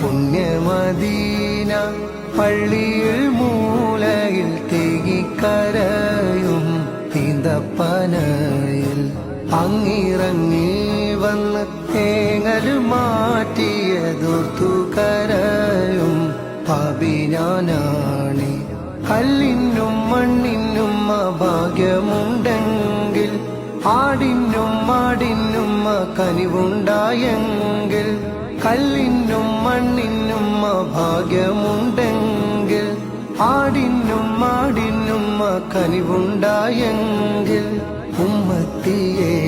പുണ്യമദീന പള്ളിയിൽ മൂലയിൽ തേകിക്കരയും തീന്തപ്പനയിൽ അങ്ങിറങ്ങി വന്ന് തേങ്ങൽ മാറ്റിയതോർത്തു കരയും പാപിനാനാണി. കല്ലിനും മണ്ണിനും ഭാഗ്യമുണ്ടെങ്കിൽ ആടിനും മാടിനും കനിവുണ്ടായെങ്കിൽ കല്ലിനും മണ്ണിനും ഭാഗ്യമുണ്ടെങ്കിൽ ആടിനും മാടിനും കനിവുണ്ടായെങ്കിൽ ഉമ്മത്തിയെ